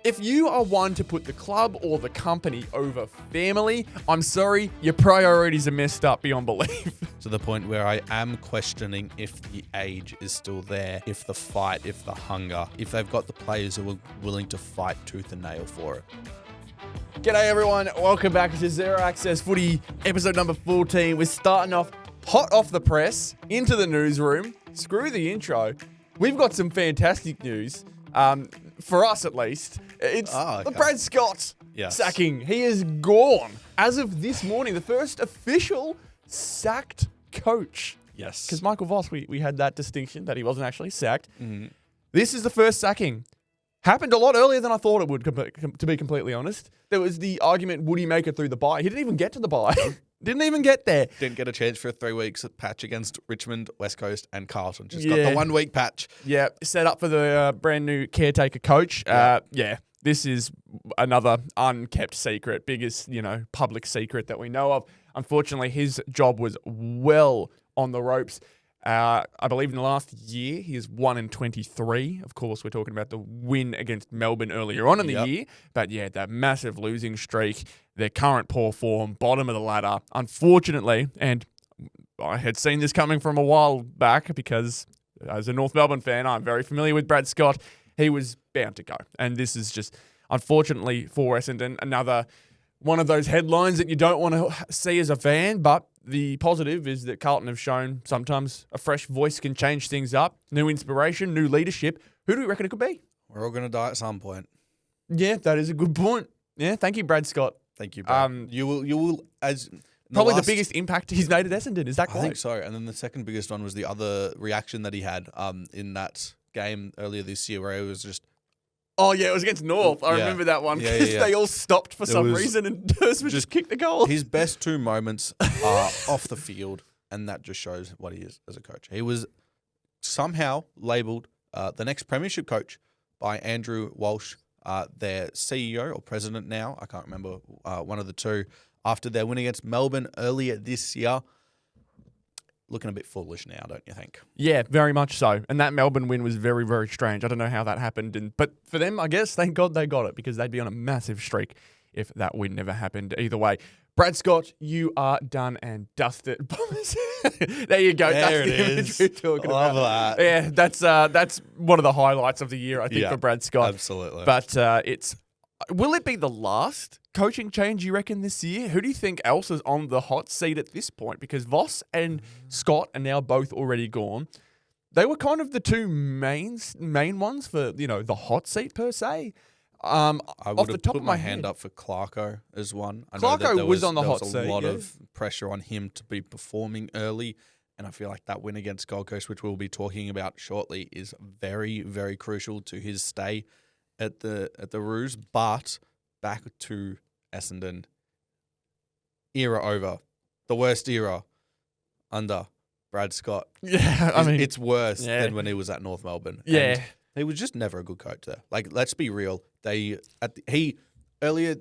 If you are one to put the club or the company over family, I'm sorry, your priorities are messed up beyond belief. To the point where I am questioning if the age is still there, if the fight, if the hunger, if they've got the players who are willing to fight tooth and nail for it. G'day everyone, welcome back to Zero Access Footy, episode number 14. We're starting off hot off the press, into the newsroom. Screw the intro. We've got some fantastic news, for us at least. It's the Brad Scott sacking. He is gone. As of this morning, the first official sacked coach. Yes. Because Michael Voss, we had that distinction that he wasn't actually sacked. Mm-hmm. This is the first sacking. Happened a lot earlier than I thought it would, to be completely honest. There was the argument, would he make it through the bye? He didn't even get to the bye. Didn't even get there. Didn't get a chance for a 3 weeks patch against Richmond, West Coast and Carlton. Just got the 1 week patch. Yeah, set up for the brand new caretaker coach. This is another unkept secret, biggest, public secret that we know of. Unfortunately, his job was well on the ropes. I believe in the last year, he is 1-23. Of course, we're talking about the win against Melbourne earlier on in the year. But yeah, that massive losing streak, their current poor form, bottom of the ladder. Unfortunately, and I had seen this coming from a while back because as a North Melbourne fan, I'm very familiar with Brad Scott. He was bound to go. And this is just, unfortunately for Essendon, another one of those headlines that you don't want to see as a fan, but the positive is that Carlton have shown sometimes a fresh voice can change things up. New inspiration, new leadership. Who do we reckon it could be? We're all going to die at some point. Yeah, that is a good point. Yeah, thank you, Brad Scott. Thank you, Brad. You will, as probably the biggest impact he's made at Essendon. Is that correct? I think so. And then the second biggest one was the other reaction that he had in that game earlier this year, where it was just, oh, yeah, it was against North. I remember that one because they all stopped for some reason and Dees just kicked the goal. His best 2 moments are off the field, and that just shows what he is as a coach. He was somehow labelled the next premiership coach by Andrew Walsh, their CEO or president now. I can't remember, one of the two, after their win against Melbourne earlier this year. Looking a bit foolish now, don't you think? Yeah, very much so. And that Melbourne win was very, very strange. I don't know how that happened. But for them, I guess, thank God they got it because they'd be on a massive streak if that win never happened either way. Brad Scott, you are done and dusted. There you go. There that's it the image is. we're talking Love about. that. Yeah, that's one of the highlights of the year, I think, for Brad Scott. Absolutely. But will it be the last coaching change, you reckon, this year? Who do you think else is on the hot seat at this point? Because Voss and Scott are now both already gone. They were kind of the two main ones for, the hot seat per se. I would have put my hand up for Clarko as one. I know that was on the hot seat. There was a lot of pressure on him to be performing early, and I feel like that win against Gold Coast, which we'll be talking about shortly, is very, very crucial to his stay at the Roos. But back to Essendon. Era over. The worst era under Brad Scott. Yeah, I mean, it's worse than when he was at North Melbourne. Yeah. And he was just never a good coach there. Like, let's be real. Earlier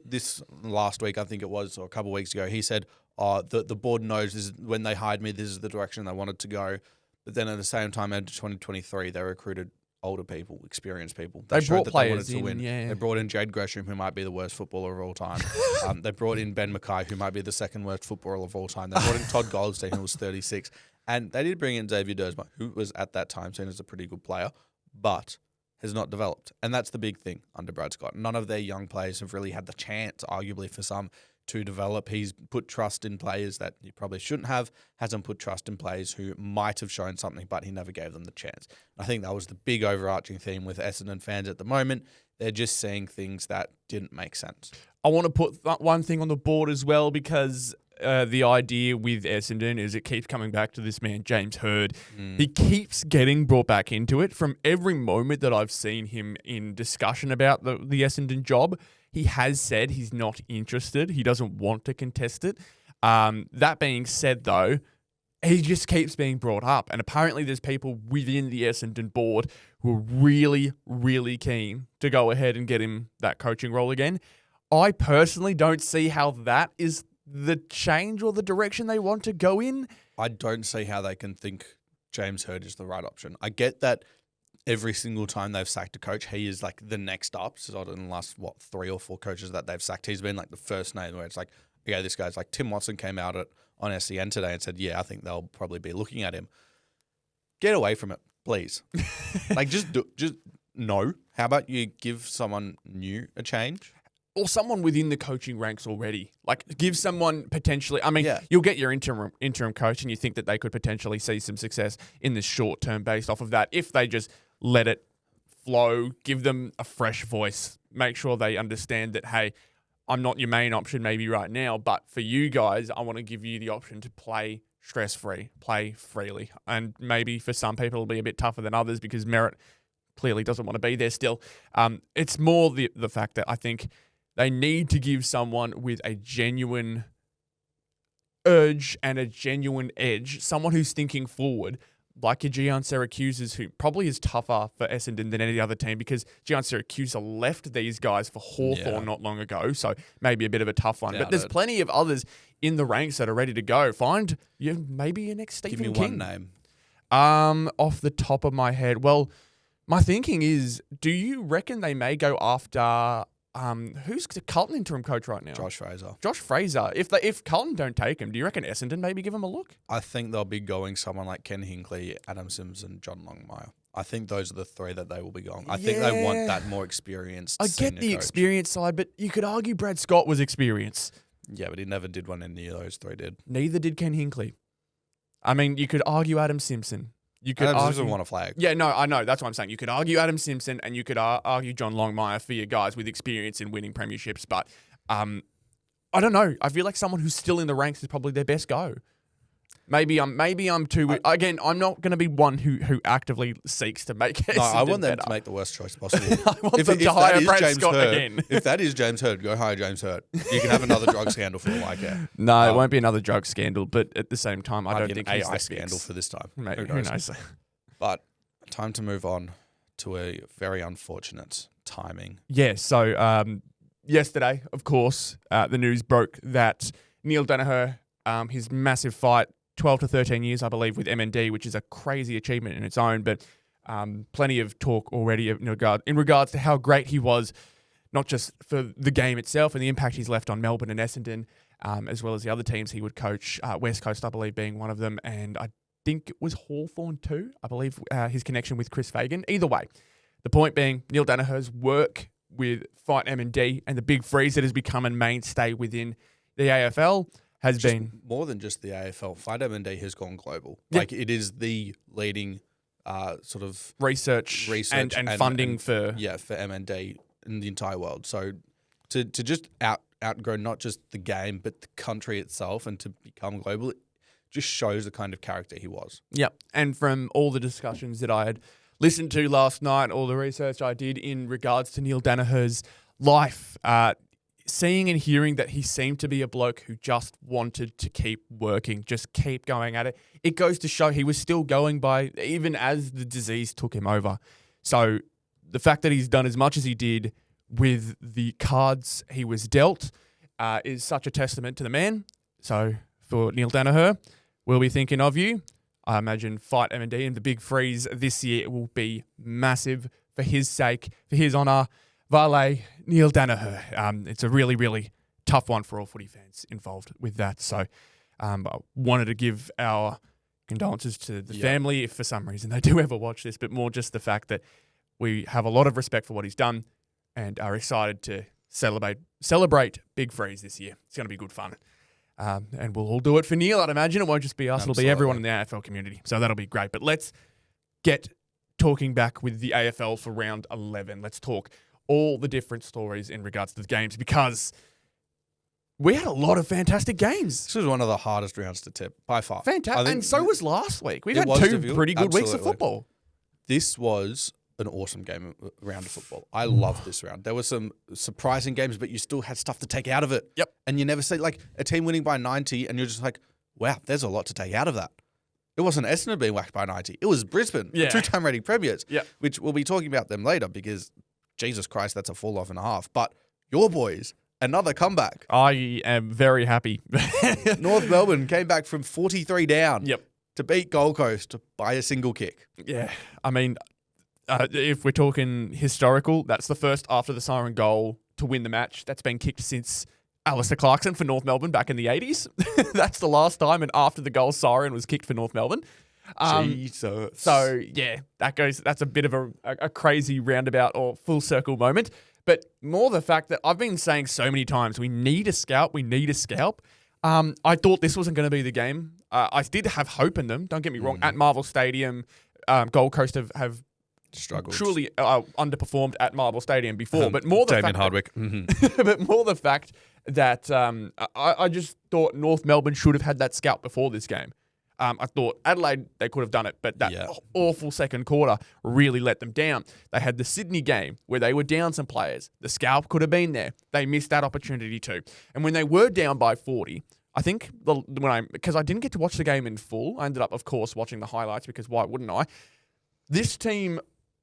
this last week, I think it was, or a couple of weeks ago, he said, the board knows this is, when they hired me, this is the direction they wanted to go. But then at the same time, in 2023, they recruited older people, experienced people. They brought players in, win. Yeah. They brought in Jade Gresham, who might be the worst footballer of all time. They brought in Ben Macca, who might be the second worst footballer of all time. They brought in Todd Goldstein, who was 36. And they did bring in Xavier Dersma, who was at that time seen as a pretty good player, but has not developed. And that's the big thing under Brad Scott. None of their young players have really had the chance, arguably for some, to develop. He's put trust in players that he probably shouldn't have, hasn't put trust in players who might have shown something, but he never gave them the chance. I think that was the big overarching theme with Essendon fans at the moment. They're just seeing things that didn't make sense. I want to put that one thing on the board as well because the idea with Essendon is it keeps coming back to this man, James Hird. He keeps getting brought back into it. From every moment that I've seen him in discussion about the Essendon job, he has said he's not interested. He doesn't want to contest it. That being said, though, he just keeps being brought up. And apparently there's people within the Essendon board who are really, really keen to go ahead and get him that coaching role again. I personally don't see how that is the change or the direction they want to go in. I don't see how they can think James Hird is the right option. I get that every single time they've sacked a coach, he is like the next up. So in the last, 3 or 4 coaches that they've sacked, he's been like the first name where it's like, okay, this guy's like Tim Watson came out on SEN today and said, yeah, I think they'll probably be looking at him. Get away from it, please. Like just no. How about you give someone new a change? Or someone within the coaching ranks already. Like, give someone potentially... I mean, Yeah. You'll get your interim coach and you think that they could potentially see some success in the short term based off of that. If they just let it flow, give them a fresh voice, make sure they understand that, hey, I'm not your main option maybe right now, but for you guys, I want to give you the option to play stress-free, play freely. And maybe for some people it'll be a bit tougher than others because Merritt clearly doesn't want to be there still. It's more the fact that I think... they need to give someone with a genuine urge and a genuine edge, someone who's thinking forward, like your Gian Syracuse's, who probably is tougher for Essendon than any other team because Gian Syracuse left these guys for Hawthorn not long ago, so maybe a bit of a tough one. But there's plenty of others in the ranks that are ready to go. Find maybe your next Stephen King. Give me one name. Off the top of my head, well, my thinking is, do you reckon they may go after... who's the Carlton interim coach right now? Josh Fraser. Josh Fraser. If Carlton don't take him, do you reckon Essendon maybe give him a look? I think they'll be going someone like Ken Hinkley, Adam Sims, and John Longmire. I think those are the 3 that they will be going. I think they want that more experienced I get the coach. experience side, but you could argue Brad Scott was experienced. Yeah, but he never did one any of those 3 did. Neither did Ken Hinkley. I mean, you could argue Adam Simpson. You could Adam argue, Simpson won a flag. Yeah, no, I know. That's what I'm saying. You could argue Adam Simpson and you could argue John Longmire for your guys with experience in winning premierships. But I don't know. I feel like someone who's still in the ranks is probably their best go. Maybe I'm too... Again, I'm not going to be one who actively seeks to make it. No, I want them to make the worst choice possible. I want them to hire Brad Scott again. If that is James Hird, go hire James Hird. You can have another drug scandal for all I care. No, it won't be another drug scandal, but at the same time, I don't think he's AI the scandal for this time. Mate, who knows? But time to move on to a very unfortunate timing. Yeah, so yesterday, of course, the news broke that Neale Daniher, his massive fight, 12 to 13 years, I believe, with MND, which is a crazy achievement in its own, but plenty of talk already in regards to how great he was, not just for the game itself and the impact he's left on Melbourne and Essendon, as well as the other teams he would coach, West Coast, I believe, being one of them, and I think it was Hawthorn too, I believe, his connection with Chris Fagan. Either way, the point being, Neale Daniher's work with Fight MND and the big freeze that has become a mainstay within the AFL has been... More than just the AFL. Fight MND has gone global. Yep. Like, it is the leading sort of... Research and funding for... Yeah, for MND in the entire world. So to just outgrow not just the game, but the country itself and to become global, it just shows the kind of character he was. Yep. And from all the discussions that I had listened to last night, all the research I did in regards to Neale Daniher's life, seeing and hearing that he seemed to be a bloke who just wanted to keep working, just keep going at it. It goes to show he was still going by, even as the disease took him over. So the fact that he's done as much as he did with the cards he was dealt is such a testament to the man. So for Neale Daniher, we'll be thinking of you. I imagine Fight MND and the big freeze this year will be massive for his sake, for his honour. Vale, Neale Daniher. It's a really, really tough one for all footy fans involved with that. So I wanted to give our condolences to the family if for some reason they do ever watch this, but more just the fact that we have a lot of respect for what he's done and are excited to celebrate Big Freeze this year. It's going to be good fun. And we'll all do it for Neale, I'd imagine. It won't just be us. Absolutely. It'll be everyone in the AFL community. So that'll be great. But let's get talking back with the AFL for round 11. Let's talk all the different stories in regards to the games because we had a lot of fantastic games. This was one of the hardest rounds to tip, by far. Fantastic. And so was last week. We've had was two difficult. pretty good weeks of Absolutely. football. This was an awesome round of football. I loved this round. There were some surprising games, but you still had stuff to take out of it. Yep. And you never say, like, a team winning by 90, and you're just like, wow, there's a lot to take out of that. It wasn't Essendon being whacked by 90. It was Brisbane, Yeah. two-time reigning premiers, Yep. which we'll be talking about them later because, Jesus Christ, that's a fall off and a half. But your boys, another comeback. I am very happy. North Melbourne came back from 43 down Yep. to beat Gold Coast by a single kick. Yeah. I mean, if we're talking historical, that's the first after the siren goal to win the match that's been kicked since Alistair Clarkson for North Melbourne back in the 80s. That's the last time, and after the goal, siren was kicked for North Melbourne. Jesus. So, yeah, that's a bit of a crazy roundabout or full circle moment. But more the fact that I've been saying so many times, we need a scalp. I thought this wasn't going to be the game. I did have hope in them. Don't get me wrong. At Marvel Stadium, Gold Coast have struggled. Truly underperformed at Marvel Stadium before. But more the Damien fact Hardwick. but more the fact that I just thought North Melbourne should have had that scalp before this game. I thought Adelaide, they could have done it, but that awful second quarter really let them down. They had the Sydney game where they were down some players. The scalp could have been there. They missed that opportunity too. And when they were down by 40, I think because I didn't get to watch the game in full, I ended up, of course, watching the highlights because why wouldn't I? This team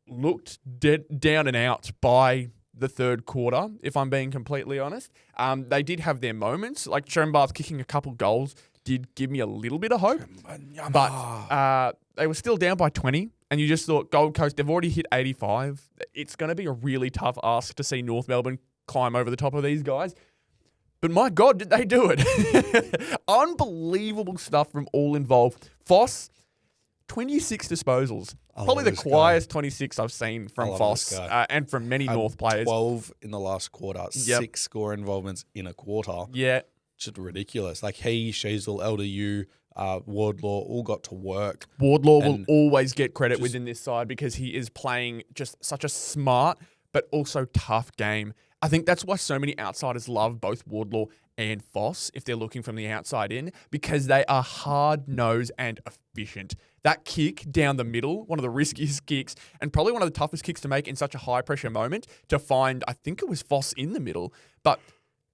looked down and out by the third quarter, if I'm being completely honest. They did have their moments, like Schoenbarth kicking a couple goals did give me a little bit of hope, but they were still down by 20, and you just thought Gold Coast, they've already hit 85. It's going to be a really tough ask to see North Melbourne climb over the top of these guys. But my God, did they do it? Unbelievable stuff from all involved. Foss, 26 disposals. Probably the quietest 26 I've seen from Foss and from many North players. 12 in the last quarter, 6 score involvements in a quarter. Yeah. Just ridiculous. Like he, Sheasel, LDU, Wardlaw all got to work. Wardlaw will always get credit within this side because he is playing just such a smart but also tough game. I think that's why so many outsiders love both Wardlaw and Foss if they're looking from the outside in, because they are hard-nosed and efficient. That kick down the middle, one of the riskiest kicks and probably one of the toughest kicks to make in such a high-pressure moment to find, I think it was Foss in the middle, but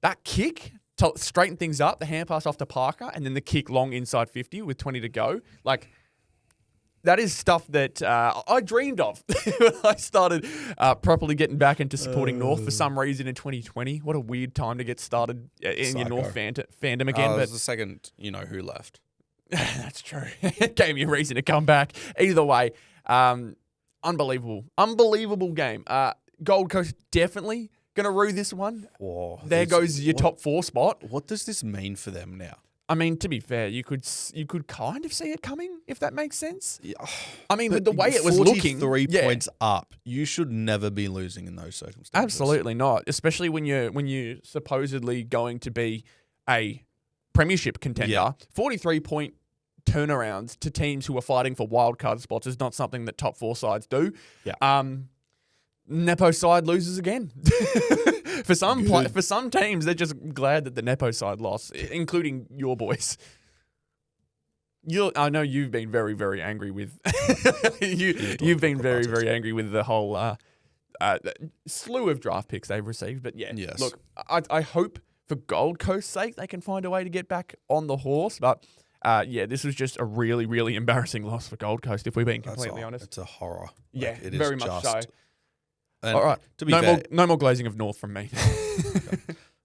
that kick to straighten things up, the hand pass off to Parker, and then the kick long inside 50 with 20 to go. Like, that is stuff that I dreamed of when I started properly getting back into supporting North for some reason in 2020. What a weird time to get started in your North fandom again. It was the second who left. That's true. It gave me a reason to come back. Either way, unbelievable game. Gold Coast definitely going to rue this one. Whoa, there goes your top 4 spot. What does this mean for them now? I mean, to be fair, you could kind of see it coming, if that makes sense. Yeah. I mean, the way it was looking, 43 points up, you should never be losing in those circumstances. Absolutely not, especially when you're supposedly going to be a premiership contender. Yeah. 43-point turnarounds to teams who are fighting for wildcard spots is not something that top 4 sides do. Yeah. Nepo side loses again. For some teams, they're just glad that the Nepo side lost, including your boys. I know you've been very, very angry with you've been very, very angry with the whole slew of draft picks they've received. But yeah, look, I hope for Gold Coast's sake they can find a way to get back on the horse. But this was just a really, really embarrassing loss for Gold Coast, if we're being completely honest. It's a horror. Yeah, it is very much so. And all right, to be fair, no more glazing of North from me.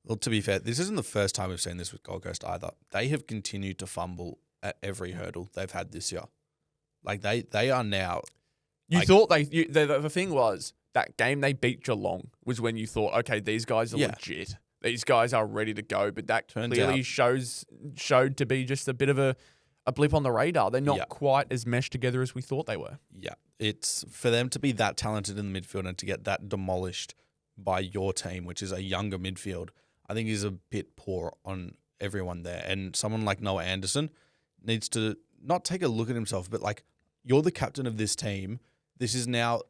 Well, to be fair, this isn't the first time we've seen this with Gold Coast either. They have continued to fumble at every hurdle they've had this year. Like they are now. You thought the thing was that game they beat Geelong was when you thought, okay, these guys are legit. These guys are ready to go. But that clearly showed to be just a bit of a blip on the radar. They're not quite as meshed together as we thought they were. Yeah. It's for them to be that talented in the midfield and to get that demolished by your team, which is a younger midfield, I think is a bit poor on everyone there. And someone like Noah Anderson needs to not take a look at himself, but like, you're the captain of this team. This is now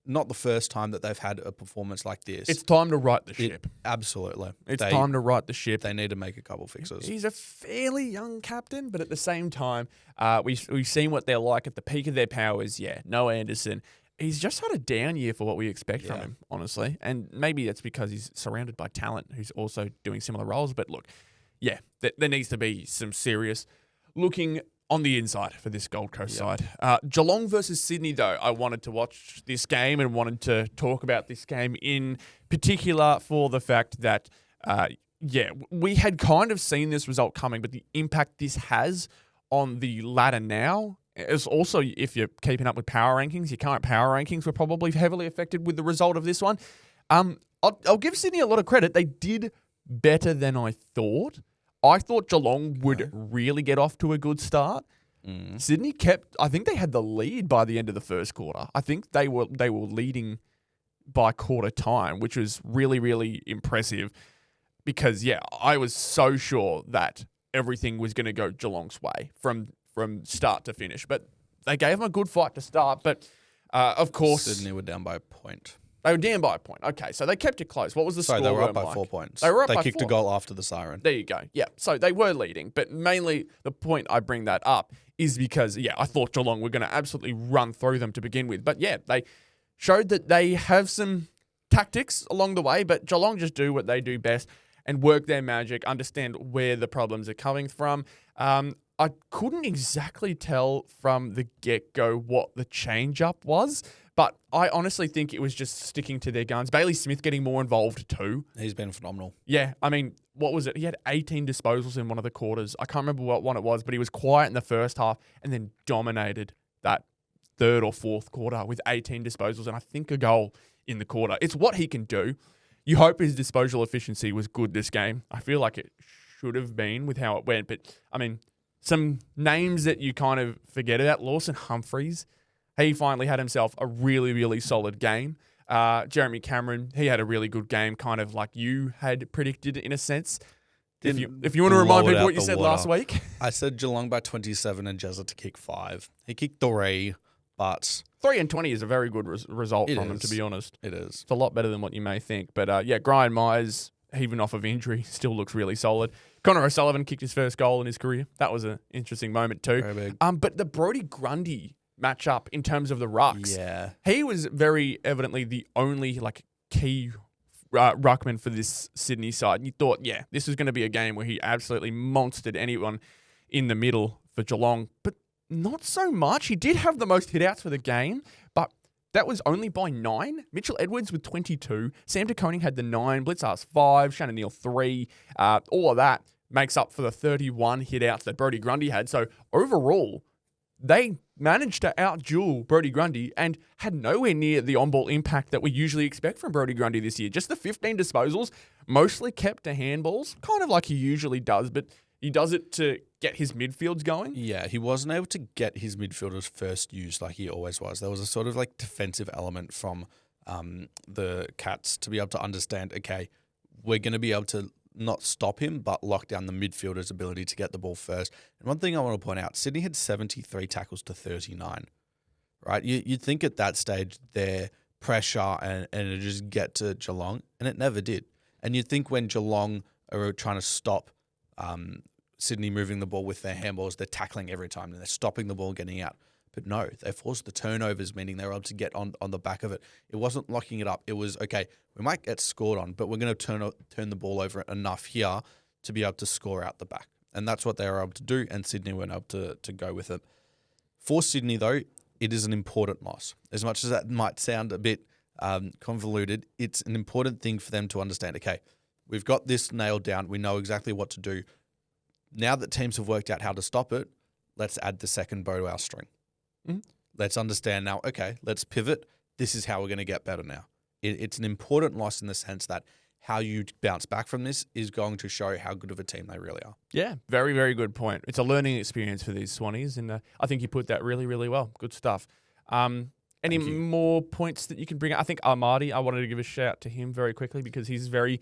not the first time that they've had a performance like this. It's time to right the ship. Absolutely. It's time to right the ship. They need to make a couple fixes. He's a fairly young captain, but at the same time, we've seen what they're like at the peak of their powers. Yeah, Noah Anderson. He's just had a down year for what we expect from him, honestly. And maybe that's because he's surrounded by talent who's also doing similar roles. But look, there needs to be some serious looking on the inside for this Gold Coast side. Geelong versus Sydney, though, I wanted to watch this game and wanted to talk about this game in particular for the fact that, we had kind of seen this result coming, but the impact this has on the ladder now It's also, if you're keeping up with power rankings, your current power rankings were probably heavily affected with the result of this one. I'll give Sydney a lot of credit. They did better than I thought. I thought Geelong would really get off to a good start. Sydney I think they had the lead by the end of the first quarter. I think they were leading by quarter time, which was really, really impressive because, I was so sure that everything was going to go Geelong's way from start to finish. But they gave them a good fight to start. But, of course... Sydney were down by a point. They were down by a point. Okay, so they kept it close. What was the score? They were up by 4 points. They kicked a goal after the siren. There you go. Yeah, so they were leading. But mainly the point I bring that up is because, I thought Geelong were going to absolutely run through them to begin with. But, they showed that they have some tactics along the way, but Geelong just do what they do best and work their magic, understand where the problems are coming from. I couldn't exactly tell from the get-go what the change-up was, but I honestly think it was just sticking to their guns. Bailey Smith getting more involved too. He's been phenomenal. Yeah, I mean, what was it? He had 18 disposals in one of the quarters. I can't remember what one it was, but he was quiet in the first half and then dominated that third or fourth quarter with 18 disposals and I think a goal in the quarter. It's what he can do. You hope his disposal efficiency was good this game. I feel like it should have been with how it went, but I mean, some names that you kind of forget about. Lawson Humphreys, he finally had himself a really, really solid game. Jeremy Cameron, he had a really good game, kind of like you had predicted in a sense. If you want to remind people what you said last week. I said Geelong by 27 and Jezza to kick 5. He kicked 3, but... 3 and 20 is a very good result from him, to be honest. It is. It's a lot better than what you may think. But Brian Myers, even off of injury, still looks really solid. Connor O'Sullivan kicked his first goal in his career. That was an interesting moment too. Very big. But the Brodie Grundy matchup in terms of the rucks, he was very evidently the only key ruckman for this Sydney side. And you thought, this was going to be a game where he absolutely monstered anyone in the middle for Geelong, but not so much. He did have the most hit-outs for the game, but that was only by 9. Mitchell Edwards with 22. Sam De Koning had the 9. Blitzar's 5. Shannon Neale 3. All of that makes up for the 31 hit-outs that Brodie Grundy had. So overall, they managed to out-duel Brodie Grundy and had nowhere near the on-ball impact that we usually expect from Brodie Grundy this year. Just the 15 disposals, mostly kept to handballs, kind of like he usually does, but he does it to get his midfields going. Yeah, he wasn't able to get his midfielders first use like he always was. There was a sort of defensive element from the Cats to be able to understand, okay, we're going to be able to not stop him, but lock down the midfielder's ability to get the ball first. And one thing I want to point out, Sydney had 73 tackles to 39, right? You'd think at that stage their pressure and it just get to Geelong, and it never did. And you'd think when Geelong are trying to stop Sydney moving the ball with their handballs, they're tackling every time and they're stopping the ball getting out. But no, they forced the turnovers, meaning they were able to get on the back of it. It wasn't locking it up. It was, okay, we might get scored on, but we're going to turn the ball over enough here to be able to score out the back. And that's what they were able to do, and Sydney weren't able to go with it. For Sydney, though, it is an important loss. As much as that might sound a bit convoluted, it's an important thing for them to understand, okay, we've got this nailed down. We know exactly what to do. Now that teams have worked out how to stop it, let's add the second bow to our string. Mm-hmm. Let's understand now, okay, let's pivot. This is how we're going to get better now. It's an important loss in the sense that how you bounce back from this is going to show how good of a team they really are. Yeah, very, very good point. It's a learning experience for these Swannies, and I think you put that really, really well. Good stuff. Any more points that you can bring up? I think Armadi, I wanted to give a shout to him very quickly because he's very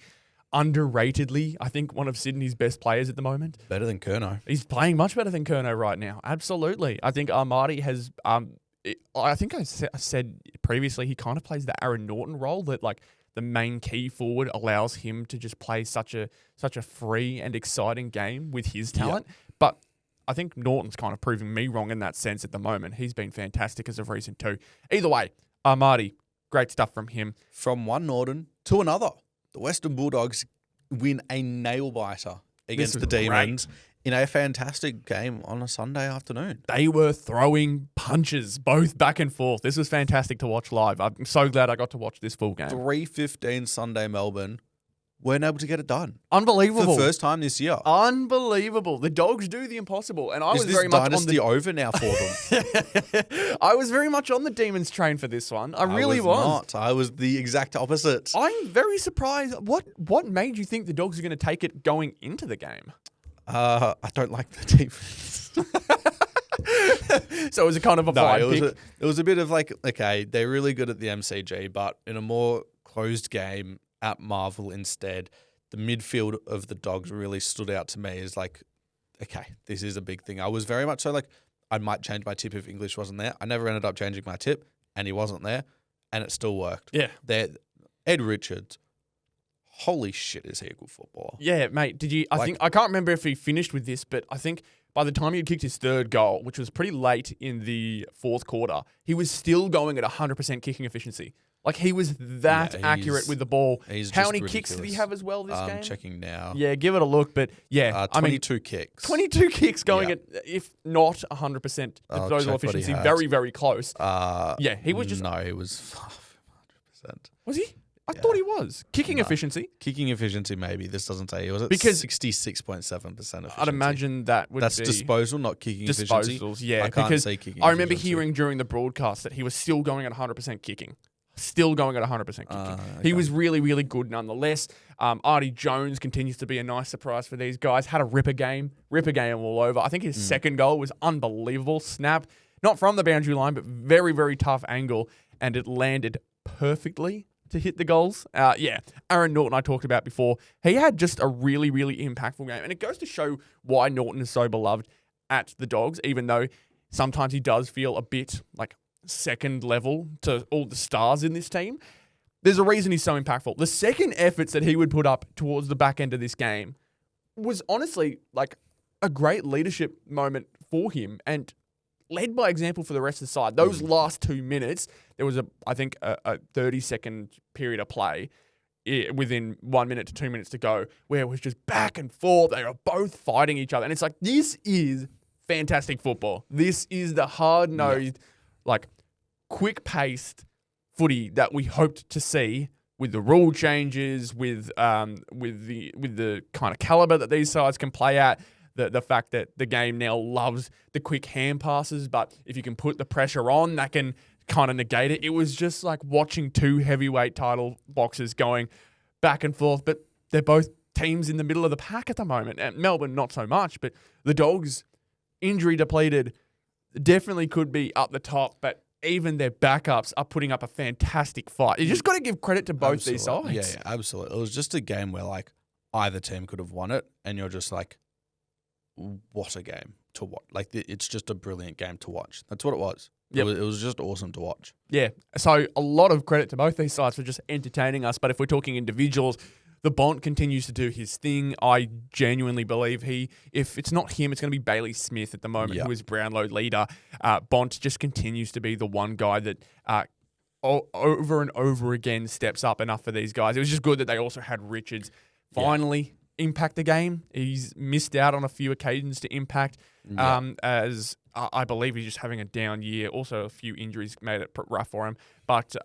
underratedly, I think, one of Sydney's best players at the moment. Better than Curnow. He's playing much better than Curnow right now. Absolutely. I think Armadi has, I think I said previously, he kind of plays the Aaron Norton role that the main key forward allows him to just play such a free and exciting game with his talent. Yep. But I think Norton's kind of proving me wrong in that sense at the moment. He's been fantastic as of recent too. Either way, Armadi, great stuff from him. From one Norton to another. The Western Bulldogs win a nail-biter against the Demons in a fantastic game on a Sunday afternoon. They were throwing punches both back and forth. This was fantastic to watch live. I'm so glad I got to watch this full game. 3:15 Sunday Melbourne. weren't able to get it done. Unbelievable. For the first time this year. Unbelievable. The Dogs do the impossible. And I was very much Dynasty over now for them? I was very much on the Demons train for this one. I really was. Not. I was the exact opposite. I'm very surprised. What made you think the Dogs are going to take it going into the game? I don't like the defense. So it was a kind of a vibe pick? It was a bit of like, okay, they're really good at the MCG, but in a more closed game at Marvel instead, the midfield of the Dogs really stood out to me as like, okay, this is a big thing. I was very much so like, I might change my tip if English wasn't there. I never ended up changing my tip, and he wasn't there, and it still worked. Yeah. Ed Richards, holy shit, is he a good footballer? Yeah, mate. I can't remember if he finished with this, but I think by the time he had kicked his third goal, which was pretty late in the fourth quarter, he was still going at 100% kicking efficiency. Like, he was that accurate with the ball. How many kicks did he have as well this game? I'm checking now. Yeah, give it a look. But, yeah, 22 kicks. 22 kicks going at, if not 100% disposal efficiency, very, very close. Yeah, he was just... No, he was 100%. Was he? I thought he was. Kicking efficiency? Kicking efficiency, maybe. This doesn't say. He was at 66.7% efficiency. I'd imagine that's disposal, not kicking efficiency. Disposals, yeah. I can't say kicking I remember hearing during the broadcast that he was still going at 100% kicking. Still going at 100% kicking. Okay. He was really, really good nonetheless. Artie Jones continues to be a nice surprise for these guys. Had a ripper game all over. I think his second goal was unbelievable. Snap, not from the boundary line, but very, very tough angle. And it landed perfectly to hit the goals. Aaron Norton I talked about before. He had just a really, really impactful game. And it goes to show why Norton is so beloved at the Dogs, even though sometimes he does feel a bit like second level to all the stars in this team. There's a reason he's so impactful. The second efforts that he would put up towards the back end of this game was honestly like a great leadership moment for him and led by example for the rest of the side. Those last 2 minutes, there was a 30-second period of play within 1 minute to 2 minutes to go where it was just back and forth. They were both fighting each other. And it's like, this is fantastic football. This is the hard-nosed, like quick-paced footy that we hoped to see with the rule changes, with the kind of caliber that these sides can play at, the fact that the game now loves the quick hand passes, but if you can put the pressure on, that can kind of negate it. It was just like watching two heavyweight title boxers going back and forth, but they're both teams in the middle of the pack at the moment. And Melbourne, not so much, but the Dogs, injury depleted, definitely could be up the top, but even their backups are putting up a fantastic fight. You just got to give credit to both these sides. Yeah, absolutely. It was just a game where like either team could have won it, and you're just like, what a game to watch. Like, it's just a brilliant game to watch. That's what it was. Yep. It was just awesome to watch. Yeah. So a lot of credit to both these sides for just entertaining us. But if we're talking individuals, the Bont continues to do his thing. I genuinely believe if it's not him, it's going to be Bailey Smith at the moment, who is Brownlow leader. Bont just continues to be the one guy that over and over again steps up enough for these guys. It was just good that they also had Richards finally impact the game. He's missed out on a few occasions to impact, as I believe he's just having a down year. Also, a few injuries made it rough for him. But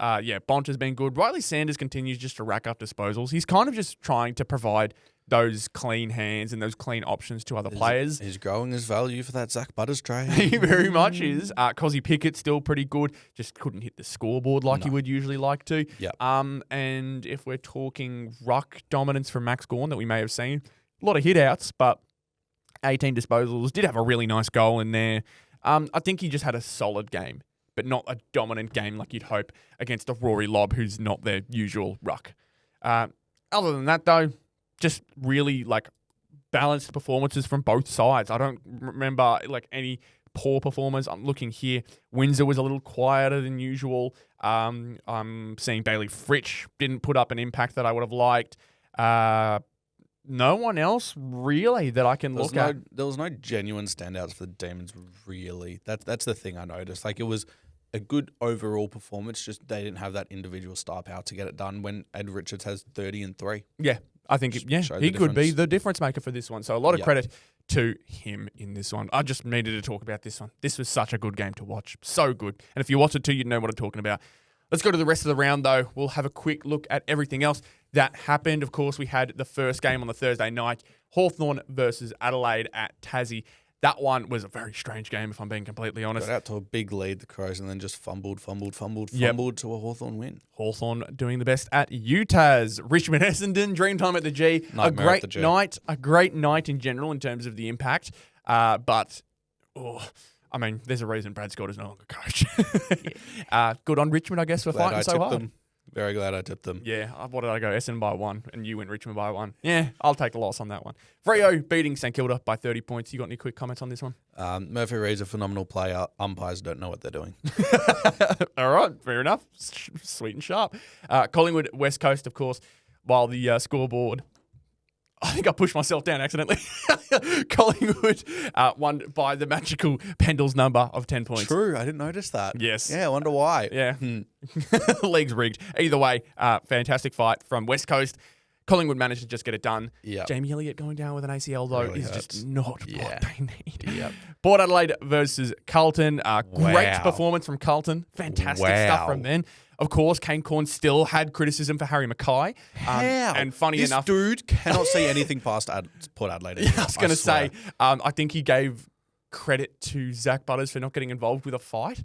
Bont has been good. Riley Sanders continues just to rack up disposals. He's kind of just trying to provide those clean hands and those clean options to other players. He's growing his value for that Zach Butters trade. He very much is. Cozzy Pickett's still pretty good. Just couldn't hit the scoreboard like he would usually like to. Yep. And if we're talking ruck dominance from Max Gawn that we may have seen, a lot of hit-outs, but 18 disposals. Did have a really nice goal in there. I think he just had a solid game, but not a dominant game like you'd hope against a Rory Lobb, who's not their usual ruck. Other than that, though, just really like balanced performances from both sides. I don't remember like any poor performers. I'm looking here. Windsor was a little quieter than usual. I'm seeing Bailey Fritsch didn't put up an impact that I would have liked. No one else really that I can look at. There was no genuine standouts for the Demons, really. That's the thing I noticed. Like, it was a good overall performance, just they didn't have that individual star power to get it done when Ed Richards has 30 and 3. Yeah, I think he could be the difference maker for this one. So a lot of credit to him in this one. I just needed to talk about this one. This was such a good game to watch. So good. And if you watch it too, you'd know what I'm talking about. Let's go to the rest of the round, though. We'll have a quick look at everything else. that happened. Of course, we had the first game on the Thursday night, Hawthorn versus Adelaide at Tassie. That one was a very strange game, if I'm being completely honest. Got out to a big lead, the Crows, and then just fumbled to a Hawthorn win. Hawthorn doing the best at UTAS. Richmond Essendon, Dreamtime at the G. Nightmare at the G. A great night in general in terms of the impact. But, I mean, there's a reason Brad Scott is no longer coach. Good on Richmond, I guess, for fighting so hard. Them. Very glad I tipped them. Yeah, what did I go? Essendon by 1, and you went Richmond by 1. Yeah, I'll take the loss on that one. Freo beating St Kilda by 30 points. You got any quick comments on this one? Murphy Reid's a phenomenal player. Umpires don't know what they're doing. All right, fair enough. Sweet and sharp. Collingwood, West Coast, of course, while the scoreboard... I think I pushed myself down accidentally. Collingwood won by the magical Pendles number of 10 points. True, I didn't notice that. Yes. Yeah, I wonder why. Yeah. Legs rigged. Either way, fantastic fight from West Coast. Collingwood managed to just get it done. Yep. Jamie Elliott going down with an ACL, though, Really is hurts. just not what they need. Yep. Port Adelaide versus Carlton. Great performance from Carlton. Fantastic stuff from them. Of course, Kane Corn still had criticism for Harry Mackay. And funny enough... This dude cannot see anything past Port Adelaide. Yeah, I was going to say, I think he gave credit to Zach Butters for not getting involved with a fight.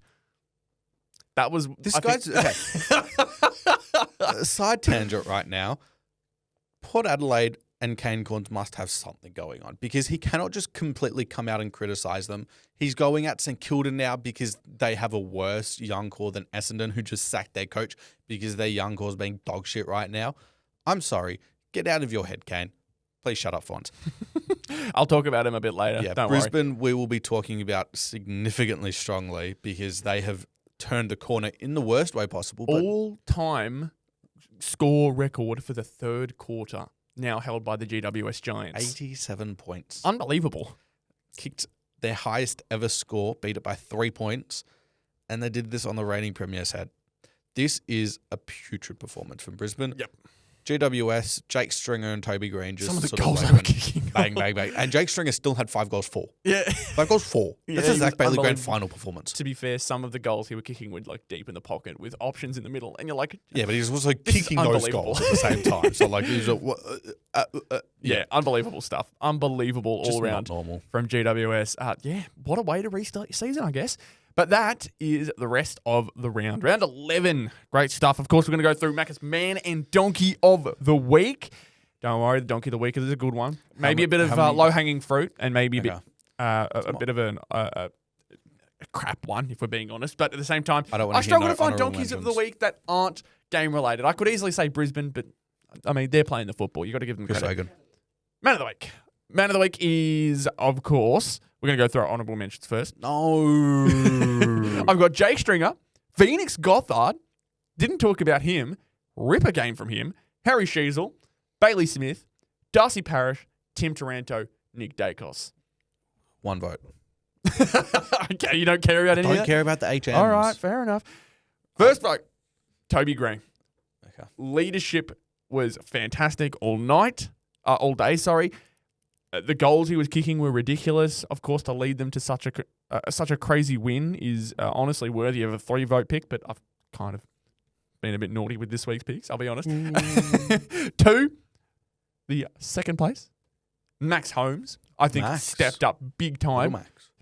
That was... Okay. Side tangent right now. Port Adelaide and Kane Corns must have something going on because he cannot just completely come out and criticise them. He's going at St Kilda now because they have a worse young core than Essendon, who just sacked their coach because their young core's being dog shit right now. I'm sorry. Get out of your head, Kane. Please shut up, Font. I'll talk about him a bit later. Yeah, Don't Brisbane we will be talking about significantly strongly because they have turned the corner in the worst way possible. All-time score record for the third quarter. Now held by the GWS Giants. 87 points. Unbelievable. Kicked their highest ever score, beat it by 3 points, and they did this on the reigning Premier's head. This is a putrid performance from Brisbane. Yep. GWS, Jake Stringer and Toby Green just some of the sort goals of they were kicking. Bang, bang, bang. And Jake Stringer still had 5 goals 4. Yeah. 5 goals 4. That's a Zach Bailey Grand Final performance. To be fair, some of the goals he were kicking were like deep in the pocket with options in the middle. And you're like... Yeah, but he was also kicking those goals at the same time. So like, he was yeah, unbelievable stuff. Unbelievable just all around normal from GWS. Yeah, what a way to restart your season, I guess. But that is the rest of the round. Round 11. Great stuff. Of course, we're going to go through Macca's Man and Donkey of the Week. Don't worry, the Donkey of the Week is a good one. Maybe a bit of low-hanging fruit and maybe a bit of a crap one, if we're being honest. But at the same time, I struggle to find Donkeys of the Week that aren't game-related. I could easily say Brisbane, but, I mean, they're playing the football. You've got to give them credit. Sagan. Man of the Week. Man of the Week is, of course... We're going to go through our honourable mentions first. No. I've got Jake Stringer, Phoenix Gothard, didn't talk about him, ripper game from him, Harry Sheasel, Bailey Smith, Darcy Parish, Tim Taranto, Nick Dacos. 1 vote. Okay, you don't care about any of that? Don't care about the HMs. All right, fair enough. First vote, Toby Green. Okay. Leadership was fantastic all day. The goals he was kicking were ridiculous. Of course, to lead them to such a crazy win is honestly worthy of a 3-vote pick, but I've kind of been a bit naughty with this week's picks, I'll be honest. 2, the second place, Max Holmes, I think stepped up big time.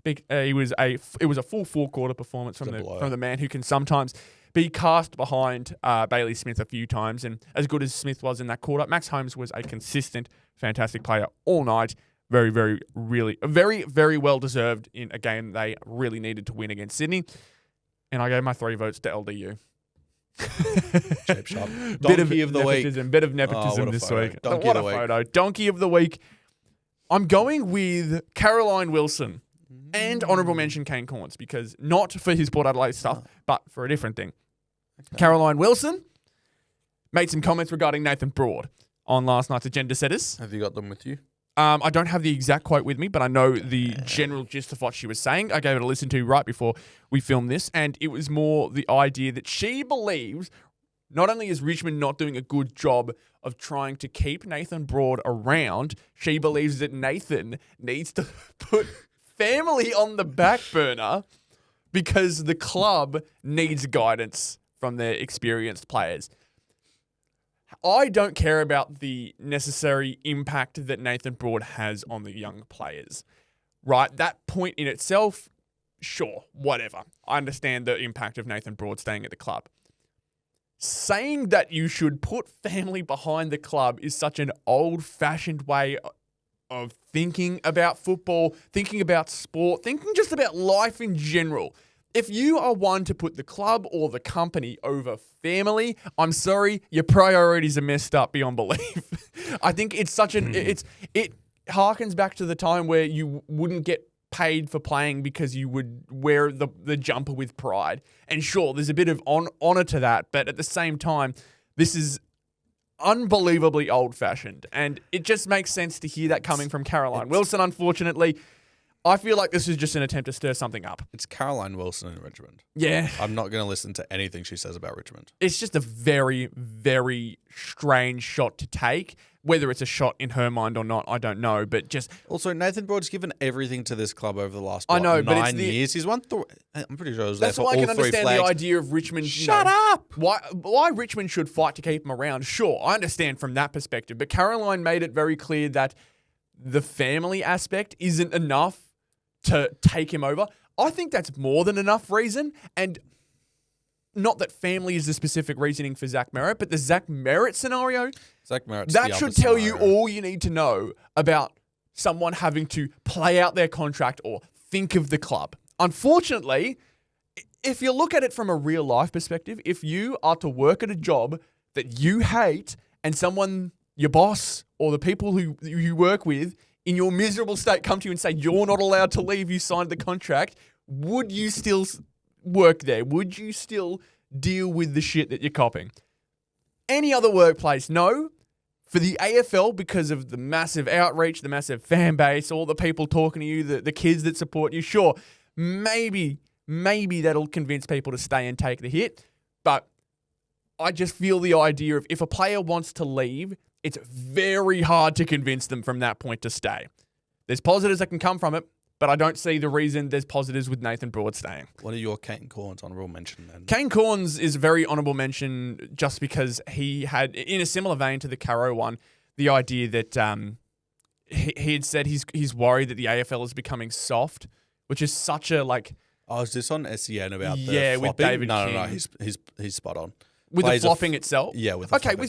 It was a full 4-quarter performance from the man who can sometimes be cast behind Bailey Smith a few times, and as good as Smith was in that quarter, Max Holmes was a consistent, fantastic player all night. Very, very, really, very, very well deserved in a game they really needed to win against Sydney. And I gave my 3 votes to LDU. Cheap shot. Donkey of the week. Bit of nepotism this week. Donkey what of the a week. photo. Donkey of the week. I'm going with Caroline Wilson and honourable mention Kane Corns, because not for his Port Adelaide stuff, but for a different thing. Okay. Caroline Wilson made some comments regarding Nathan Broad on last night's Agenda Setters. Have you got them with you? I don't have the exact quote with me, but I know the general gist of what she was saying. I gave it a listen to right before we filmed this, and it was more the idea that she believes not only is Richmond not doing a good job of trying to keep Nathan Broad around, she believes that Nathan needs to put family on the back burner because the club needs guidance from their experienced players. I don't care about the necessary impact that Nathan Broad has on the young players, right? That point in itself, sure, whatever. I understand the impact of Nathan Broad staying at the club. Saying that you should put family behind the club is such an old-fashioned way of thinking about football, thinking about sport, thinking just about life in general. If you are one to put the club or the company over family, I'm sorry, your priorities are messed up beyond belief. I think it's such an it harkens back to the time where you wouldn't get paid for playing because you would wear the jumper with pride. And sure, there's a bit of honor to that, but at the same time, this is unbelievably old-fashioned, and it just makes sense to hear that coming from Caroline Wilson, unfortunately. I feel like this is just an attempt to stir something up. It's Caroline Wilson in Richmond. Yeah. I'm not going to listen to anything she says about Richmond. It's just a very, very strange shot to take. Whether it's a shot in her mind or not, I don't know. But just also, Nathan Broad's given everything to this club over the last 9 years. He's won. I'm pretty sure it was that's there for why I all can three understand flags. the idea of Richmond. Shut up. Why Richmond should fight to keep him around? Sure, I understand from that perspective. But Caroline made it very clear that the family aspect isn't enough to take him over. I think that's more than enough reason, and not that family is the specific reasoning for Zach Merritt, but the Zach Merritt scenario, Zach Merritt's that the should other tell scenario. you all you need to know about someone having to play out their contract or think of the club. Unfortunately, if you look at it from a real life perspective, if you are to work at a job that you hate and someone, your boss or the people who you work with in your miserable state come to you and say, you're not allowed to leave, you signed the contract, would you still work there? Would you still deal with the shit that you're copping? Any other workplace, no. For the AFL, because of the massive outreach, the massive fan base, all the people talking to you, the kids that support you, sure, maybe that'll convince people to stay and take the hit. But I just feel the idea of if a player wants to leave, it's very hard to convince them from that point to stay. There's positives that can come from it, but I don't see the reason there's positives with Nathan Broad staying. What are your Kane Corns honourable mention then? Kane Corns is a very honourable mention just because he had, in a similar vein to the Caro one, the idea that he had said he's worried that the AFL is becoming soft, which is such a like... Oh, is this on SEN about the flopping? With David King. No, he's spot on. With the flopping itself? Yeah, with the okay, flopping.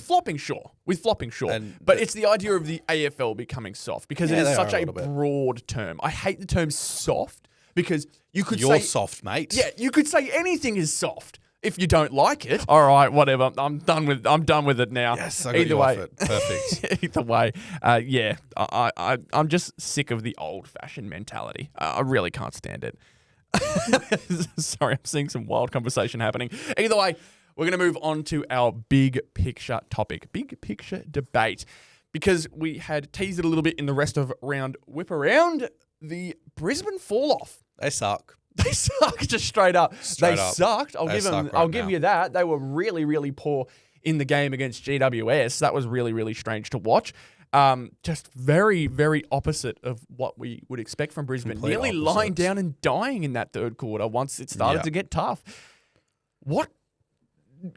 with flopping, sure. But it's the idea of the AFL becoming soft because it is such a broad term. I hate the term soft because you could say... You're soft, mate. Yeah, you could say anything is soft if you don't like it. All right, whatever. I'm done with it now. Yes, I got you off it. Perfect. Either way, yeah, I'm just sick of the old-fashioned mentality. I really can't stand it. Sorry, I'm seeing some wild conversation happening. Either way, we're going to move on to our big picture topic, big picture debate, because we had teased it a little bit in the rest of round whip around the Brisbane fall off. They suck. They suck, just straight up. They sucked. I'll give you that. They were really, really poor in the game against GWS. That was really, really strange to watch. Just very, very opposite of what we would expect from Brisbane. Nearly lying down and dying in that third quarter once it started to get tough. What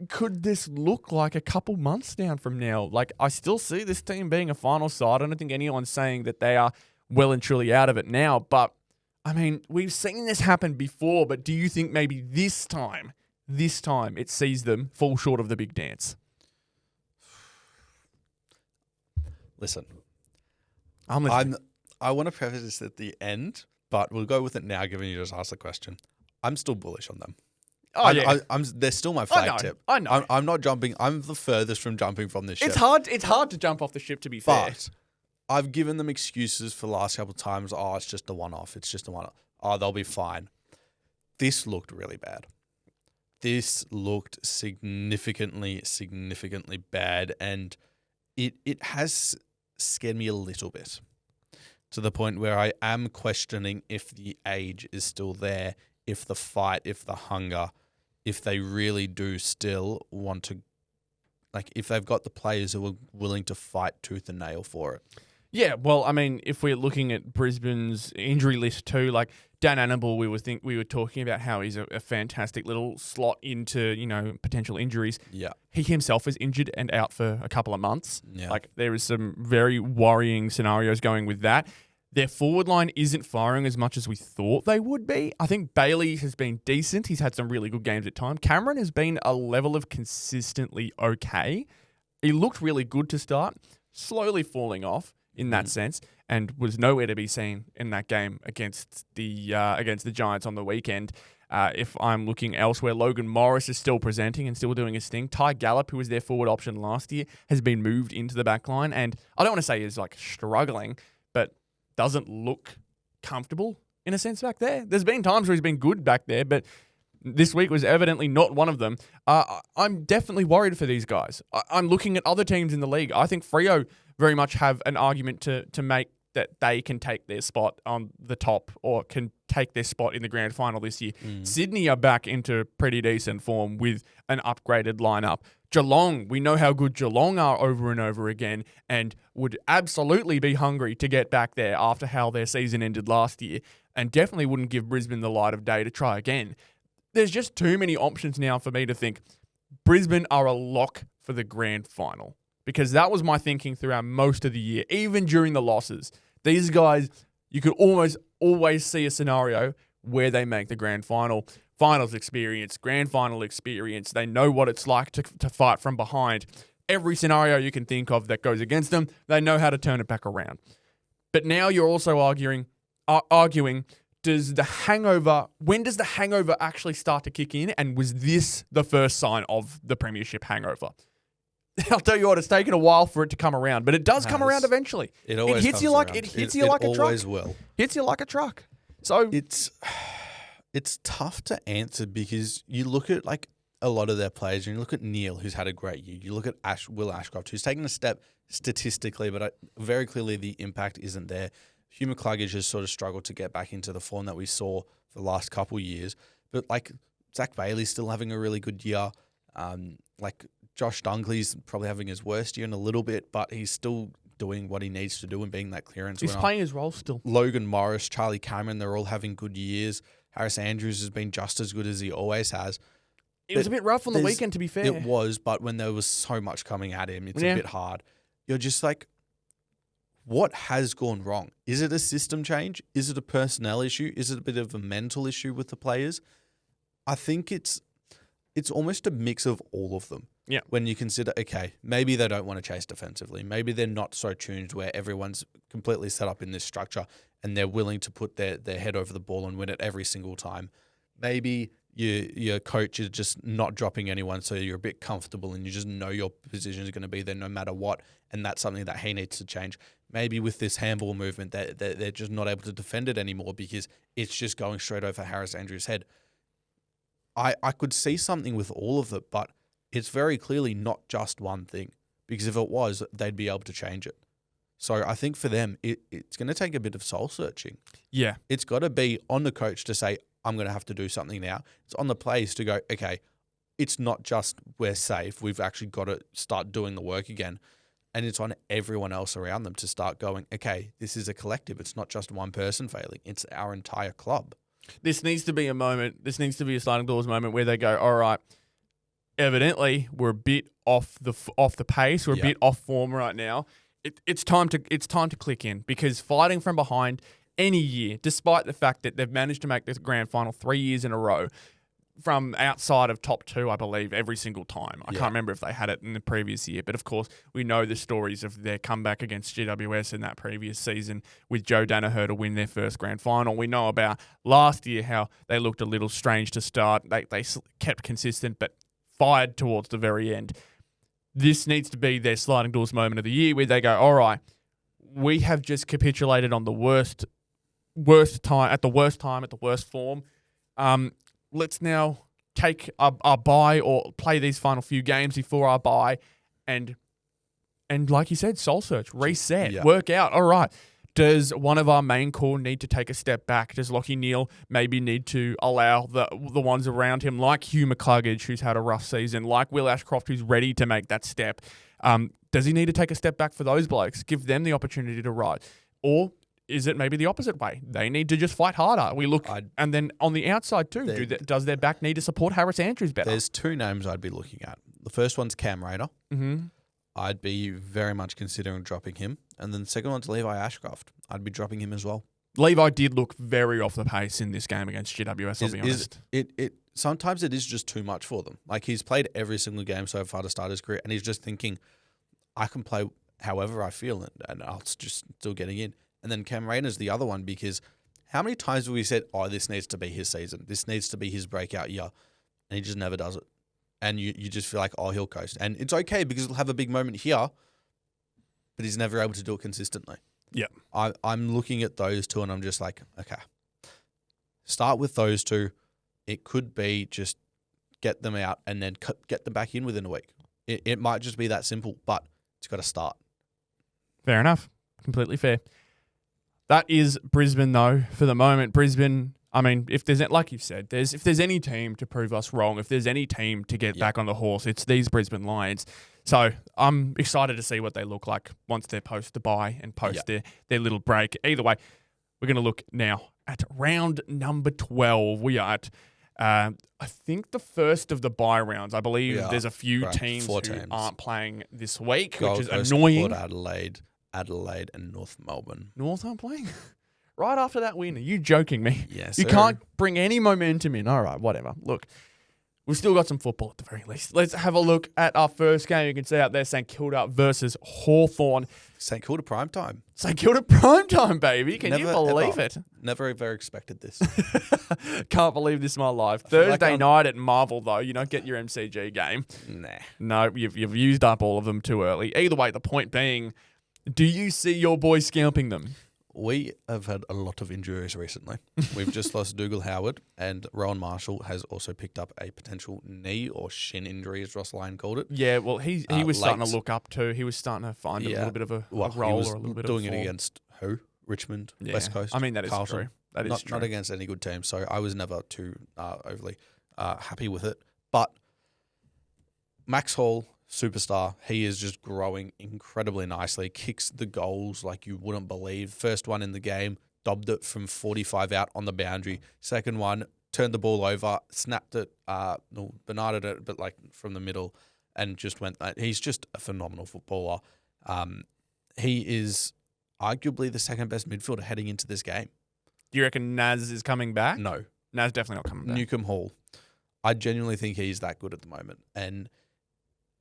could this look like a couple months down from now? Like, I still see this team being a final side. I don't think anyone's saying that they are well and truly out of it now. But, I mean, we've seen this happen before. But do you think maybe this time it sees them fall short of the big dance? Listen, I'm listening. I want to preface this at the end, but we'll go with it now, given you just asked the question. I'm still bullish on them. Oh, yeah. They're still my flag tip. I know. I'm not jumping. I'm the furthest from jumping from this ship. It's hard to jump off the ship, to be fair. But I've given them excuses for the last couple of times. Oh, it's just a one-off. It's just a one-off. Oh, they'll be fine. This looked really bad. This looked significantly bad, and it has scared me a little bit to the point where I am questioning if the age is still there, if the fight, if the hunger, if they really do still want to, like, if they've got the players who are willing to fight tooth and nail for it. Yeah, well, I mean, if we're looking at Brisbane's injury list too, like Dan Annable, we were talking about how he's a fantastic little slot into, potential injuries. Yeah. He himself is injured and out for a couple of months. Yeah. Like, there is some very worrying scenarios going with that. Their forward line isn't firing as much as we thought they would be. I think Bailey has been decent. He's had some really good games at times. Cameron has been a level of consistently okay. He looked really good to start, slowly falling off in that sense, and was nowhere to be seen in that game against the Giants on the weekend. If I'm looking elsewhere, Logan Morris is still presenting and still doing his thing. Ty Gallup, who was their forward option last year, has been moved into the back line, and I don't want to say he's like struggling, but doesn't look comfortable in a sense back there. There's been times where he's been good back there, but this week was evidently not one of them. I'm definitely worried for these guys. I'm looking at other teams in the league. I think Freo very much have an argument to make that they can take their spot on the top or can take their spot in the grand final this year. Sydney are back into pretty decent form with an upgraded lineup. Geelong, we know how good Geelong are over and over again and would absolutely be hungry to get back there after how their season ended last year, and definitely wouldn't give Brisbane the light of day to try again. There's just too many options now for me to think Brisbane are a lock for the grand final, because that was my thinking throughout most of the year, even during the losses. These guys, you could almost always see a scenario where they make the grand final. Finals experience, grand final experience. They know what it's like to fight from behind. Every scenario you can think of that goes against them, they know how to turn it back around. But now you're also arguing, when does the hangover actually start to kick in? And was this the first sign of the premiership hangover? I'll tell you what, it's taken a while for it to come around, but it does come around eventually. It always hits you like it hits you like a truck. It always will. Hits you like a truck. So it's tough to answer, because you look at like a lot of their players, and you look at Neale, who's had a great year. You look at Will Ashcroft, who's taken a step statistically, but very clearly the impact isn't there. Hugh McCluggage has sort of struggled to get back into the form that we saw for the last couple of years. But like Zach Bailey's still having a really good year. Like Josh Dunkley's probably having his worst year in a little bit, but he's still doing what he needs to do and being that clearance winner. He's playing his role still. Logan Morris, Charlie Cameron, they're all having good years. Harris Andrews has been just as good as he always has. It was a bit rough on the weekend, to be fair. It was, but when there was so much coming at him, it's a bit hard. You're just like, what has gone wrong? Is it a system change? Is it a personnel issue? Is it a bit of a mental issue with the players? I think it's almost a mix of all of them. Yeah. When you consider, okay, maybe they don't want to chase defensively. Maybe they're not so tuned where everyone's completely set up in this structure and they're willing to put their head over the ball and win it every single time. Maybe your coach is just not dropping anyone, so you're a bit comfortable and you just know your position is going to be there no matter what, and that's something that he needs to change. Maybe with this handball movement, they're just not able to defend it anymore because it's just going straight over Harris Andrews' head. I could see something with all of it, but it's very clearly not just one thing, because if it was, they'd be able to change it. So I think for them, it's going to take a bit of soul searching. Yeah. It's got to be on the coach to say, I'm going to have to do something now. It's on the players to go, okay, it's not just we're safe. We've actually got to start doing the work again. And it's on everyone else around them to start going, okay, this is a collective. It's not just one person failing. It's our entire club. This needs to be a moment. This needs to be a sliding doors moment where they go, all right, evidently we're a bit off the pace. We're a bit off form right now. It's time to click in, because fighting from behind any year, despite the fact that they've managed to make this grand final 3 years in a row, from outside of top two, I believe, every single time. I can't remember if they had it in the previous year, but of course, we know the stories of their comeback against GWS in that previous season with Joe Daniher to win their first grand final. We know about last year how they looked a little strange to start. They kept consistent, but fired towards the very end. This needs to be their sliding doors moment of the year where they go, all right, we have just capitulated on the worst time, at the worst form. Let's now take our bye or play these final few games before our bye and like you said, soul search, reset, work out. All right, does one of our main core need to take a step back? Does Lachie Neale maybe need to allow the ones around him, like Hugh McCluggage, who's had a rough season, like Will Ashcroft, who's ready to make that step? Does he need to take a step back for those blokes, give them the opportunity to rise? Or is it maybe the opposite way? They need to just fight harder. And then on the outside too, does their back need to support Harris Andrews better? There's two names I'd be looking at. The first one's Cam Rayner. Mm-hmm. I'd be very much considering dropping him. And then the second one's Levi Ashcroft. I'd be dropping him as well. Levi did look very off the pace in this game against GWS, I'll be honest. Sometimes it is just too much for them. Like, he's played every single game so far to start his career, and he's just thinking, I can play however I feel, and I'll just still getting in. And then Cam Rayner's the other one, because how many times have we said, this needs to be his season. This needs to be his breakout year. And he just never does it. And you just feel like, he'll coast. And it's okay because he'll have a big moment here, but he's never able to do it consistently. Yeah. I'm looking at those two and I'm just like, okay, start with those two. It could be just get them out and then get them back in within a week. It might just be that simple, but it's got to start. Fair enough. Completely fair. That is Brisbane, though, for the moment. Brisbane, I mean, if there's, like you've said, if there's any team to prove us wrong, if there's any team to get back on the horse, it's these Brisbane Lions. So I'm excited to see what they look like once they're post the bye and post their little break. Either way, we're going to look now at round number 12. We are at, I think, the first of the bye rounds. I believe there's a few teams who aren't playing this week, Gold which is Coast, annoying. Port Adelaide, and North Melbourne. North aren't playing? Right after that win. Are you joking me? Yes, you can't bring any momentum in. All right, whatever. Look, we've still got some football at the very least. Let's have a look at our first game. You can see out there, St Kilda versus Hawthorn. St Kilda primetime. St Kilda primetime, baby. Can you believe it? Never ever expected this. Can't believe this in my life. Thursday night at Marvel, though. You don't get your MCG game. Nah. No, you've used up all of them too early. Either way, the point being, do you see your boys scalping them? We have had a lot of injuries recently. We've just lost Dougal Howard, and Rowan Marshall has also picked up a potential knee or shin injury, as Ross Lyon called it. Yeah, well, he was starting to look up too. He was starting to find a little bit of a role or a little bit of doing it against who? Richmond, West Coast. I mean, that is Carlton. true. That is true. Not against any good team, so I was never too overly happy with it. But Max Hall, superstar. He is just growing incredibly nicely. Kicks the goals like you wouldn't believe. First one in the game, dobbed it from 45 out on the boundary. Second one, turned the ball over, snapped it, Bernarded it, but like from the middle, and just went. He's just a phenomenal footballer. He is arguably the second best midfielder heading into this game. Do you reckon Naz is coming back? No. Naz definitely not coming back. Newcombe Hall. I genuinely think he's that good at the moment. And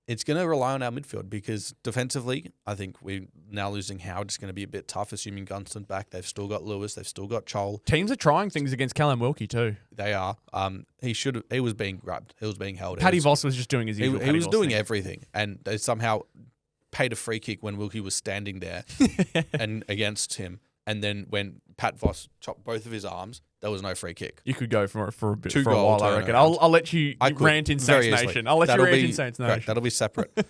it's going to rely on our midfield because defensively, I think we're now losing Howard. It's going to be a bit tough, assuming Gunston back. They've still got Lewis. They've still got Chol. Teams are trying things against Callum Wilkie too. They are. He was being grabbed. He was being held. Paddy Voss was just doing his usual. He was doing everything, and they somehow paid a free kick when Wilkie was standing there and against him. And then when Pat Voss chopped both of his arms, there was no free kick. You could go for a bit for a while, I reckon. I'll let you rant in Saints Nation. I'll let you rant in Saints Nation. That'll be separate.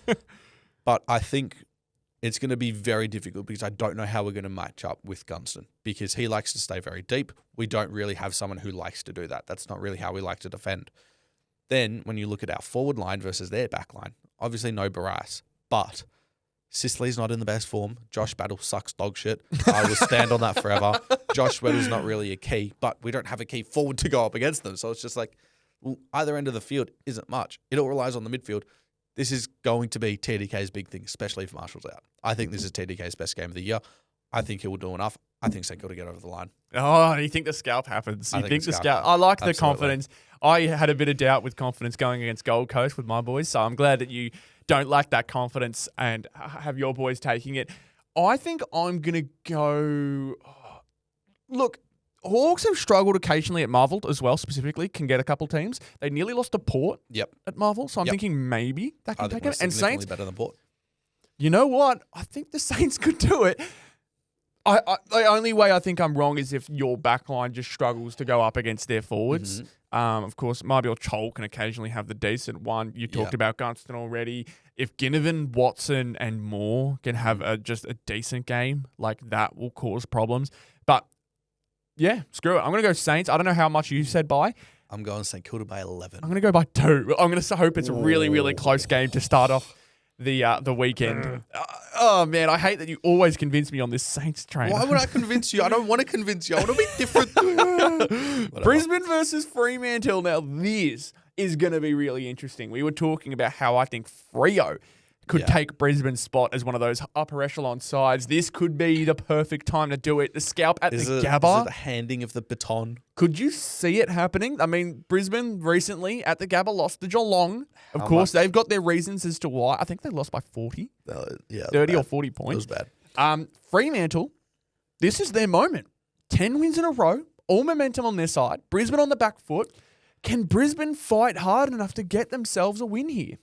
But I think it's going to be very difficult because I don't know how we're going to match up with Gunston because he likes to stay very deep. We don't really have someone who likes to do that. That's not really how we like to defend. Then when you look at our forward line versus their back line, obviously no Barras, but Sicily not in the best form. Josh Battle sucks dog shit. I will stand on that forever. Josh Weddle's not really a key, but we don't have a key forward to go up against them. So it's just like, well, either end of the field isn't much. It all relies on the midfield. This is going to be TDK's big thing, especially if Marshall's out. I think this is TDK's best game of the year. I think he will do enough. I think St Kilda get over the line. Oh, you think the scalp happens? You think the scalp? I like the confidence. I had a bit of doubt with confidence going against Gold Coast with my boys, so I'm glad that you don't lack that confidence and have your boys taking it. I think I'm going to go... Look, Hawks have struggled occasionally at Marvel as well, specifically, can get a couple teams. They nearly lost to Port at Marvel, so I'm thinking maybe that can take it. And Saints... better than Port. You know what? I think the Saints could do it. The only way I think I'm wrong is if your backline just struggles to go up against their forwards. Of course, Marbiel Chol can occasionally have the decent one. You talked about Gunston already. If Ginnivan, Watson, and Moore can have just a decent game, like that will cause problems. But yeah, screw it. I'm going to go Saints. I don't know how much you said by. I'm going St Kilda by 11. I'm going to go by 2. I'm going to hope it's a really, really close game to start off the weekend. Oh man, I hate that you always convince me on this Saints train. Why would I convince you? I don't want to convince you. I want to be different. Brisbane versus Fremantle. Now this is going to be really interesting. We were talking about how I think Freo could take Brisbane's spot as one of those upper echelon sides. This could be the perfect time to do it. The scalp at the Gabba. Is it a handing of the baton? Could you see it happening? I mean, Brisbane recently at the Gabba lost to Geelong. Of course, they've got their reasons as to why. I think they lost by 40. 30 or 40 points. It was bad. Fremantle, this is their moment. 10 wins in a row, all momentum on their side. Brisbane on the back foot. Can Brisbane fight hard enough to get themselves a win here?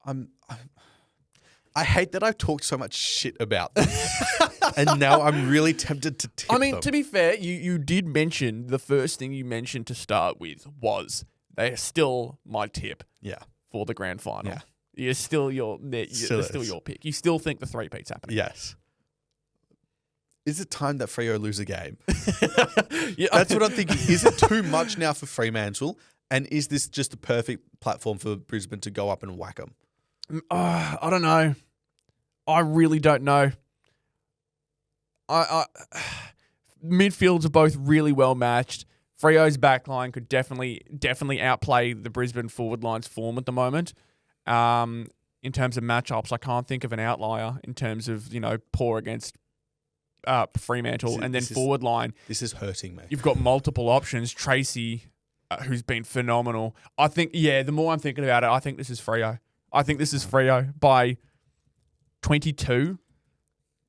I hate that I've talked so much shit about them. And now I'm really tempted to tip them. To be fair, you did mention, the first thing you mentioned to start with was they are still my tip for the grand final. Yeah. You're still your pick. You still think the three-peat's happening. Yes. Is it time that Freo lose a game? That's what I'm thinking. Is it too much now for Fremantle? And is this just the perfect platform for Brisbane to go up and whack them? I don't know. I really don't know. Midfields are both really well matched. Freo's back line could definitely outplay the Brisbane forward line's form at the moment. In terms of matchups, I can't think of an outlier in terms of, poor against Fremantle. And then forward line. This is hurting me. You've got multiple options. Tracy, who's been phenomenal. I think, the more I'm thinking about it, I think this is Freo. I think this is Freo by 22.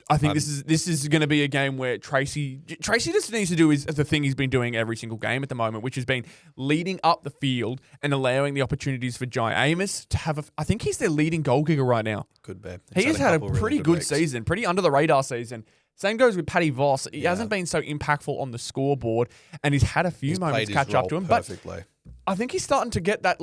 I think this is going to be a game where Tracy just needs to do the thing he's been doing every single game at the moment, which has been leading up the field and allowing the opportunities for Jai Amos to have I think he's their leading goal kicker right now. Could be. He has had a pretty good season, pretty under the radar season. Same goes with Paddy Voss. He hasn't been so impactful on the scoreboard, and he's had a few moments catch up to him. Perfectly. But I think he's starting to get that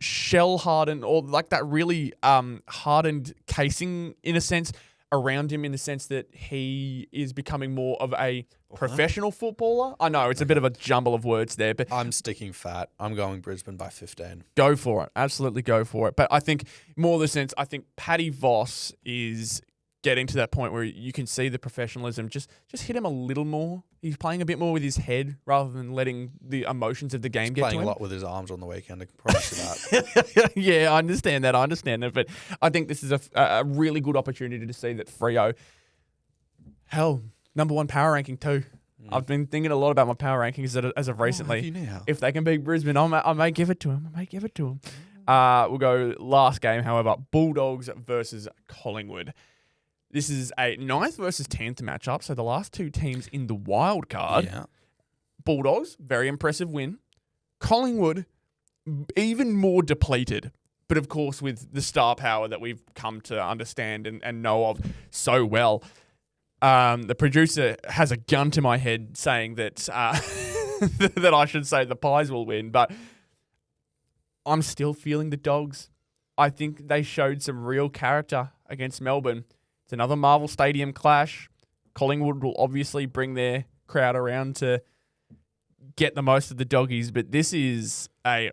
shell hardened, or that really hardened casing in a sense around him, in the sense that he is becoming more of a professional footballer. I know it's a bit of a jumble of words there, but I'm sticking fat. I'm going Brisbane by 15. Go for it. Absolutely go for it. But I think more the sense, I think Paddy Voss is getting to that point where you can see the professionalism just hit him a little more. He's playing a bit more with his head rather than letting the emotions of the game get to him. Playing a lot with his arms on the weekend, I can promise you that. Yeah, I understand that. But I think this is a really good opportunity to see that Freo, number one power ranking too. I've been thinking a lot about my power rankings as of recently. If they can beat Brisbane, I may give it to him. We'll go last game, however, Bulldogs versus Collingwood. This is a 9th versus 10th matchup, so the last two teams in the wildcard. Yeah. Bulldogs, very impressive win. Collingwood, even more depleted, but of course with the star power that we've come to understand and know of so well. The producer has a gun to my head saying that that I should say the Pies will win, but I'm still feeling the Dogs. I think they showed some real character against Melbourne. It's another Marvel Stadium clash. Collingwood will obviously bring their crowd around to get the most of the doggies, but this is a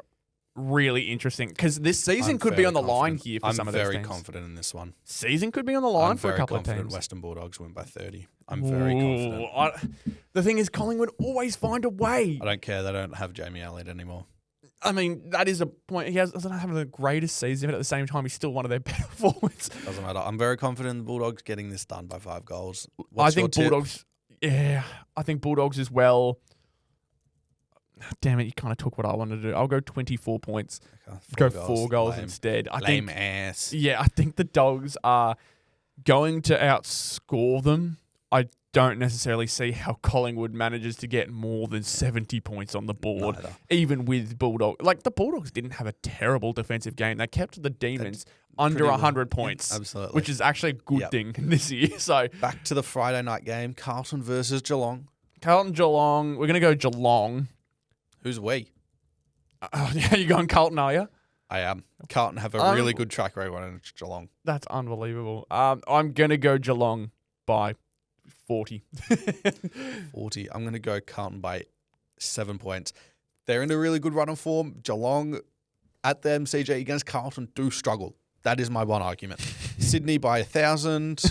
really interesting, because this season could be on the line here for some of those teams. I'm very confident in this one. Season could be on the line for a couple of teams. Western Bulldogs win by 30. I'm very confident. The thing is, Collingwood always find a way. I don't care. They don't have Jamie Elliott anymore. I mean, that is a point. He doesn't have the greatest season, but at the same time, he's still one of their better forwards. Doesn't matter. I'm very confident in the Bulldogs getting this done by 5 goals. I think Bulldogs. Yeah, I think Bulldogs as well. Damn it, you kind of took what I wanted to do. I'll go 24 points. Okay, 4 goals instead. Lame ass. Yeah, I think the Dogs are going to outscore them. I don't necessarily see how Collingwood manages to get more than 70 points on the board, even with Bulldogs. The Bulldogs didn't have a terrible defensive game. They kept the Demons under 100 points, absolutely, which is actually a good thing this year. So back to the Friday night game, Carlton versus Geelong. Geelong. We're going to go Geelong. Who's we? You going Carlton, are you? I am. Carlton have a really good track record on Geelong. That's unbelievable. I'm going to go Geelong by 40. 40. I'm going to go Carlton by 7 points. They're in a really good run of form. Geelong, at the MCG against Carlton do struggle. That is my one argument. Sydney by 1,000.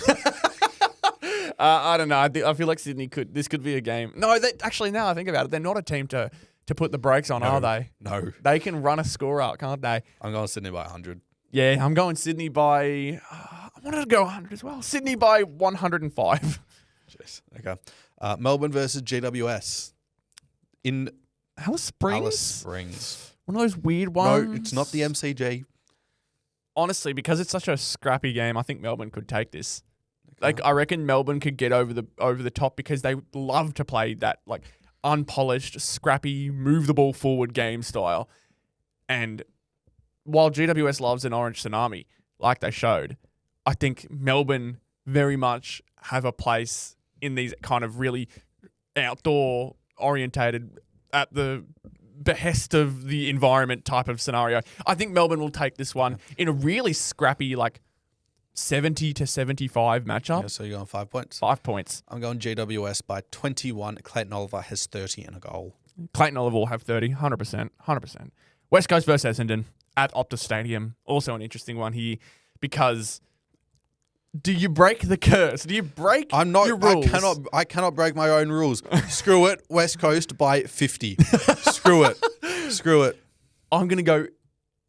I don't know. I feel like Sydney this could be a game. No, actually, now I think about it, they're not a team to put the brakes on, are they? No. They can run a score out, can't they? I'm going Sydney by 100. Yeah, I'm going Sydney by... I wanted to go 100 as well. Sydney by 105. Jeez. Okay. Melbourne versus GWS. In Alice Springs? Alice Springs. One of those weird ones. No, it's not the MCG. Honestly, because it's such a scrappy game, I think Melbourne could take this. Like, I reckon Melbourne could get over the top because they love to play that, like, unpolished, scrappy, move the ball forward game style. And while GWS loves an orange tsunami, like they showed, I think Melbourne very much have a place in these kind of really outdoor orientated, at the behest of the environment type of scenario. I think Melbourne will take this one in a really scrappy, like, 70 to 75 matchup. Yeah, so you're going 5 points. 5 points. I'm going GWS by 21. Clayton Oliver has 30 and a goal. Clayton Oliver will have 30, 100%. 100%. West Coast versus Essendon at Optus Stadium. Also an interesting one here because do you break the curse? Do you break your rules? I cannot break my own rules. Screw it. West Coast by 50. Screw it. I'm going to go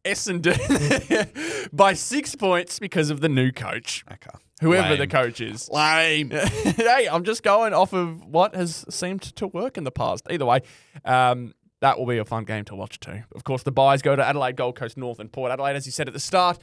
Essendon by 6 points because of the new coach. Okay. Whoever Lame. the coach is. Lame. Hey, I'm just going off of what has seemed to work in the past. Either way, that will be a fun game to watch too. Of course, the buys go to Adelaide, Gold Coast, North and Port Adelaide, as you said at the start.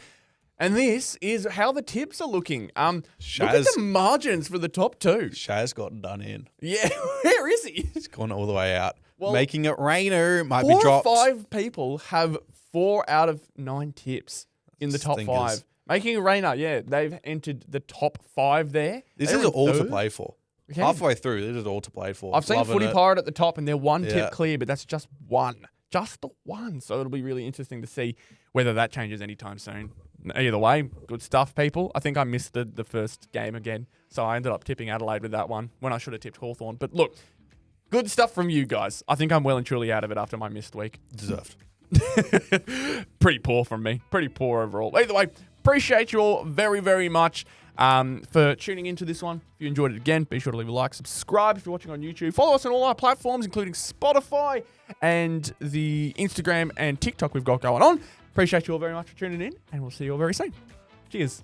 And this is how the tips are looking. Look at the margins for the top two. Shaz got done in. Yeah, where is he? He's gone all the way out. Well, making it rainer. Might be dropped. 4 or 5 people have 4 out of 9 tips in the top 5. Making it rainer, yeah. They've entered the top 5 there. This is all to play for. Okay. Halfway through, this is all to play for. I've seen Footy Pirate at the top and they're 1 tip Yeah. clear, but that's just 1. Just the 1. So it'll be really interesting to see whether that changes anytime soon. Either way, good stuff, people. I think I missed the first game again, so I ended up tipping Adelaide with that one when I should have tipped Hawthorn. But look, good stuff from you guys. I think I'm well and truly out of it after my missed week. Deserved. Pretty poor from me. Pretty poor overall. Either way, appreciate you all very, very much for tuning into this one. If you enjoyed it again, be sure to leave a like, subscribe if you're watching on YouTube. Follow us on all our platforms, including Spotify and the Instagram and TikTok we've got going on. Appreciate you all very much for tuning in, and we'll see you all very soon. Cheers.